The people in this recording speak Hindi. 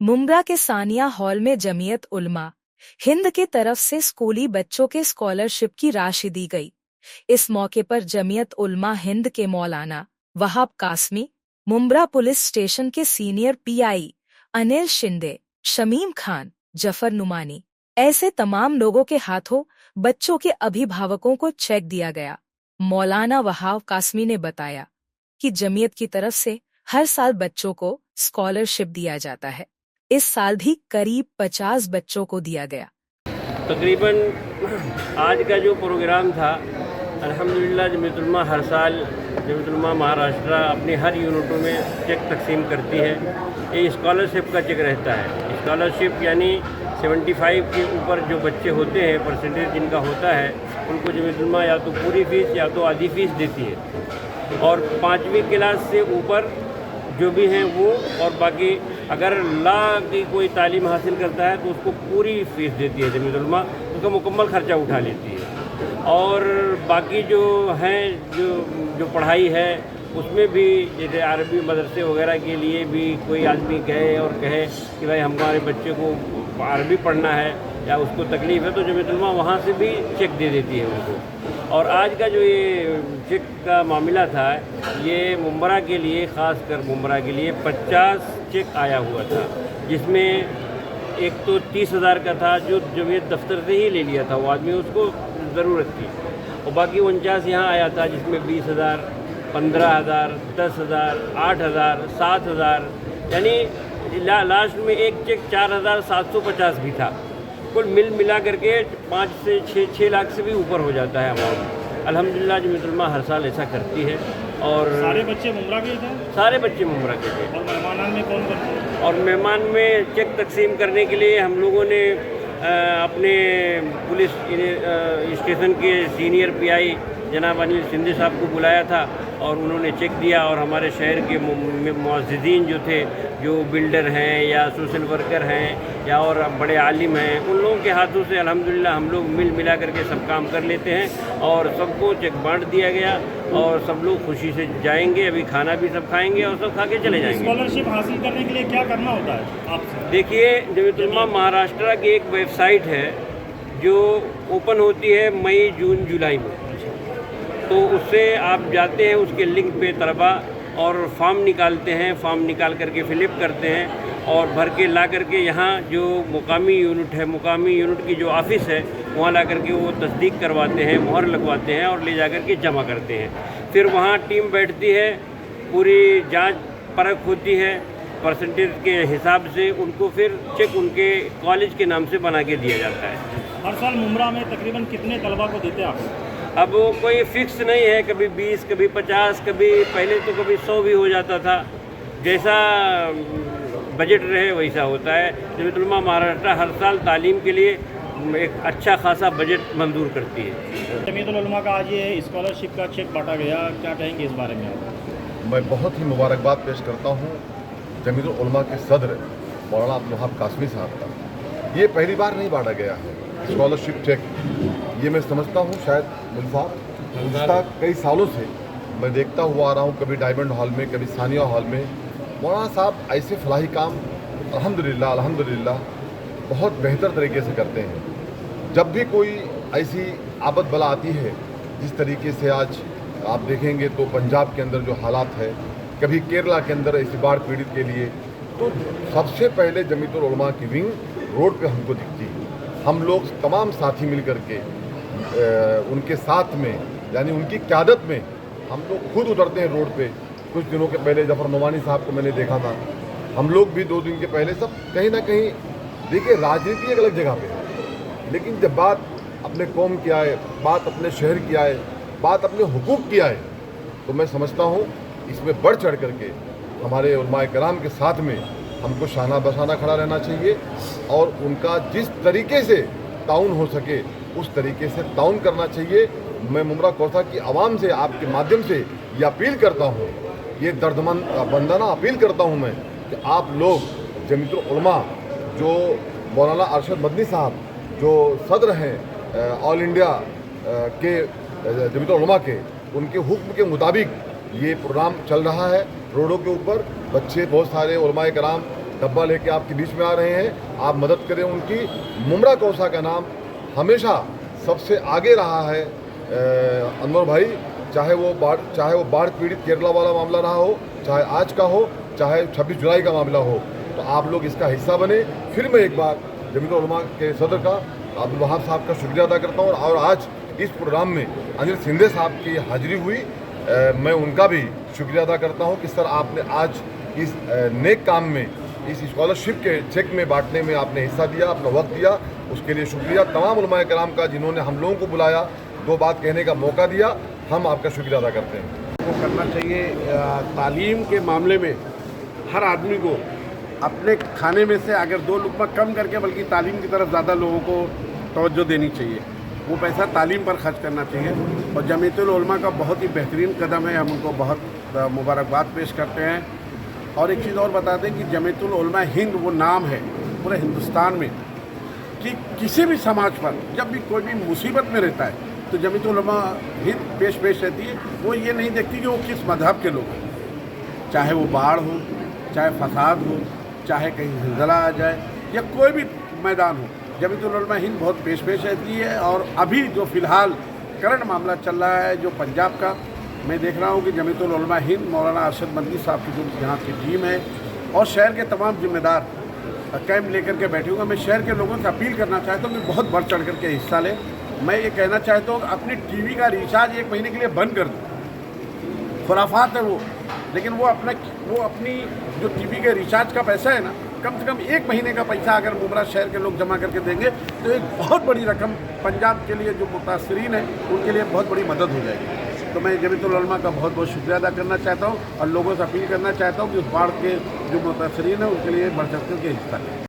मुंब्रा के सानिया हॉल में जमीयत उलमा हिंद के तरफ से स्कूली बच्चों के स्कॉलरशिप की राशि दी गई। इस मौके पर जमीयत उलमा हिंद के मौलाना वहाब कासमी, मुंब्रा पुलिस स्टेशन के सीनियर पीआई अनिल शिंदे, शमीम खान, जफर नुमानी ऐसे तमाम लोगों के हाथों बच्चों के अभिभावकों को चेक दिया गया। मौलाना वहाब कासमी ने बताया कि जमीयत की तरफ से हर साल बच्चों को स्कॉलरशिप दिया जाता है। इस साल भी करीब 50 बच्चों को दिया गया। तकरीबन आज का जो प्रोग्राम था, अल्हम्दुलिल्लाह जमीयत उलमा हर साल जमीयत उलमा महाराष्ट्र अपनी हर यूनिटों में चेक तकसीम करती है। ये स्कॉलरशिप का चेक रहता है। स्कॉलरशिप यानी 75 के ऊपर जो बच्चे होते हैं, परसेंटेज जिनका होता है, उनको जमीयत उलमा या तो पूरी फ़ीस या तो आधी फ़ीस देती है। और 5वीं क्लास से ऊपर जो भी हैं वो, और बाकी अगर ला की कोई तालीम हासिल करता है तो उसको पूरी फ़ीस देती है जमीयत उलमा, उसका मुकम्मल ख़र्चा उठा लेती है। और बाकी जो हैं जो पढ़ाई है उसमें भी, जैसे अरबी मदरसे वगैरह के लिए भी कोई आदमी गए और कहे कि भाई हमारे बच्चे को अरबी पढ़ना है या उसको तकलीफ़ है, तो जमीयत उलमा वहाँ से भी चेक दे देती है उनको। और आज का जो ये चेक का मामला था, ये मुंब्रा के लिए, ख़ास कर मुंब्रा के लिए 50 चेक आया हुआ था, जिसमें एक तो 30,000 का था जो जमीयत दफ्तर से ही ले लिया था वो आदमी, उसको ज़रूरत थी, और बाकी 49 यहाँ आया था, जिसमें 20,000, 15,000, 10,000, 8,000, 7,000, यानी लास्ट में एक चेक 4,750 भी था। कुल मिला करके 5 से 6 लाख से भी ऊपर हो जाता है अमाउंट। अल्हम्दुलिल्लाह जमीयत उलमा हर साल ऐसा करती है। और सारे बच्चे मुंब्रा के थे? सारे बच्चे मुंब्रा के थे। और मेहमान में कौन कौन थे? और मेहमान में चेक तकसीम करने के लिए हम लोगों ने अपने पुलिस स्टेशन के सीनियर पीआई जनाब अनिल शिंदे साहब को बुलाया था और उन्होंने चेक दिया। और हमारे शहर के मुअज़्ज़िज़ीन जो थे, जो बिल्डर हैं या सोशल वर्कर हैं या और बड़े आलिम हैं, उन लोगों के हाथों से अल्हम्दुलिल्लाह हम लोग मिला करके सब काम कर लेते हैं और सबको चेक बांट दिया गया और सब लोग खुशी से जाएंगे। अभी खाना भी सब खाएंगे और सब खा के चले जाएंगे। स्कॉलरशिप हासिल करने के लिए क्या करना होता है आपसे? देखिए, जमीयत उलमा महाराष्ट्र की एक वेबसाइट है जो ओपन होती है मई, जून, जुलाई में, तो उससे आप जाते हैं, उसके लिंक पे तलबा और फॉर्म निकालते हैं, फॉर्म निकाल करके फिलिप करते हैं और भर के ला करके यहाँ जो मुकामी यूनिट है, मुकामी यूनिट की जो ऑफ़िस है, वहाँ ला करके वो तस्दीक करवाते हैं, मोहर लगवाते हैं और ले जा करके जमा करते हैं। फिर वहाँ टीम बैठती है, पूरी जांच परख होती है, परसेंटेज के हिसाब से उनको फिर चेक उनके कॉलेज के नाम से बना के दिया जाता है। हर साल मुंब्रा में तकरीबन कितने तलबा को देते हैं आप? अब वो कोई फिक्स नहीं है, कभी 20, कभी 50, कभी पहले तो कभी 100 भी हो जाता था। जैसा बजट रहे वैसा होता है। जमीयत उलमा महाराष्ट्र हर साल तालीम के लिए एक अच्छा खासा बजट मंजूर करती है। जमीयत उलमा का आज ये स्कॉलरशिप का चेक बांटा गया, क्या कहेंगे इस बारे में आप? मैं बहुत ही मुबारकबाद पेश करता हूँ जमीयत उलमा के सदर मौलाना वहाब कासमी साहब का। ये पहली बार नहीं बांटा गया है स्कॉलरशिप चेक। ये मैं समझता हूँ शायद गुज़श्ता कई सालों से मैं देखता हुआ आ रहा हूँ, कभी डायमंड हॉल में, कभी सानिया हॉल में। मौलाना साहब ऐसे फलाही काम अल्हम्दुलिल्लाह बहुत बेहतर तरीके से करते हैं। जब भी कोई ऐसी आफत बला आती है, जिस तरीके से आज आप देखेंगे तो पंजाब के अंदर जो हालात है, कभी केरला के अंदर ऐसी बाढ़ पीड़ित के लिए, तो सबसे पहले जमीयत उलमा की विंग रोड पे हमको दिखती है। हम लोग तमाम साथी मिल कर के उनके साथ में, यानी उनकी क़यादत में हम लोग खुद उतरते हैं रोड पे। कुछ दिनों के पहले जफर नुमानी साहब को मैंने देखा था। हम लोग भी 2 दिन के पहले सब कहीं ना कहीं, देखिए राजनीति एक अलग जगह पे है, लेकिन जब बात अपने कौम की आए, बात अपने शहर की आए, बात अपने हुकूक की आए, तो मैं समझता हूँ इसमें बढ़ चढ़ करके हमारे उलमाए कराम के साथ में हमको शाना बशाना खड़ा रहना चाहिए और उनका जिस तरीके से ताउन हो सके उस तरीके से ताउन करना चाहिए। मैं मुंब्रा कौसा की आवाम से आपके माध्यम से ये अपील करता हूँ, ये दर्दमंद बंदाना अपील करता हूँ मैं कि आप लोग जमीयत उलमा, जो मौलाना अरशद मदनी साहब जो सदर हैं ऑल इंडिया के जमीयत उलमा के, उनके हुक्म के मुताबिक ये प्रोग्राम चल रहा है। रोडों के ऊपर बच्चे बहुत सारे उलमाए कराम डब्बा लेके आपके बीच में आ रहे हैं, आप मदद करें उनकी। मुमरा कौसा का नाम हमेशा सबसे आगे रहा है अनवर भाई, चाहे वो बाढ़ पीड़ित केरला वाला मामला रहा हो, चाहे आज का हो, चाहे 26 जुलाई का मामला हो। तो आप लोग इसका हिस्सा बने। फिर मैं एक बार जमीयतुल उलमा के सदर का अब्दुल वहाब साहब का शुक्रिया अदा करता हूँ। और आज इस प्रोग्राम में अनिल सिंधे साहब की हाजिरी हुई, मैं उनका भी शुक्रिया अदा करता हूँ कि सर आपने आज इस नेक काम में, इस स्कॉलरशिप के चेक में बांटने में आपने हिस्सा दिया, अपना वक्त दिया, उसके लिए शुक्रिया। तमाम उलमाए कराम का जिन्होंने हम लोगों को बुलाया, 2 बात कहने का मौका दिया, हम आपका शुक्रिया अदा करते हैं। को करना चाहिए। तालीम के मामले में हर आदमी को अपने खाने में से अगर 2 लुक़मा कम करके बल्कि तालीम की तरफ ज़्यादा लोगों को तवज्जो देनी चाहिए। वो पैसा तालीम पर खर्च करना चाहिए और जमीयतुल उलमा का बहुत ही बेहतरीन कदम है, हम उनको बहुत मुबारकबाद पेश करते हैं। और एक चीज़ और बता दें कि जमीयतुल उलमा हिंद वो नाम है पूरे हिंदुस्तान में कि किसी भी समाज पर जब भी कोई भी मुसीबत में रहता है तो जमीयतुल उलमा हिंद पेश रहती है। वो ये नहीं देखती कि वो किस मजहब के लोग हैं, चाहे वो बाढ़ हो, चाहे फसाद हो, चाहे कहीं जलजला आ जाए या कोई भी मैदान हो, जमीयतुल उलमा हिंद बहुत पेश रहती है। और अभी जो फ़िलहाल करंट मामला चल रहा है जो पंजाब का, मैं देख रहा हूँ कि जमीयतुल उलमा हिंद मौलाना अरशद मदनी साहब की जो यहाँ की टीम है और शहर के तमाम जिम्मेदार कैंप लेकर के बैठे हुए। मैं शहर के लोगों से अपील करना चाहता हूँ कि बहुत बढ़ चढ़ करके हिस्सा लें। मैं ये कहना चाहता हूँ अपनी टीवी का रिचार्ज 1 महीने के लिए बंद कर दो, खुराफात है वो, लेकिन वो अपनी जो टीवी के रिचार्ज का पैसा है ना, कम से कम 1 महीने का पैसा अगर मुमरा शहर के लोग जमा करके देंगे तो एक बहुत बड़ी रकम पंजाब के लिए जो मुतासरीन है उनके लिए बहुत बड़ी मदद हो जाएगी। तो मैं जमीयतुल उलमा का बहुत बहुत शुक्रिया अदा करना चाहता हूँ और लोगों से अपील करना चाहता हूँ कि उस बाढ़ के जो मुतासरीन है उनके लिए बढ़ चढ़ के हिस्सा लें।